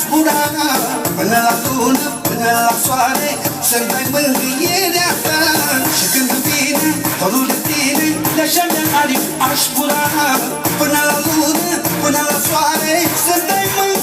zbura până la lună, până la soare, să-mi dai mângâierea ta. Și când vine dorul de tine, de-așa de aripi aș zbura până la lună, până la soare, să-mi dai mângâierea ta.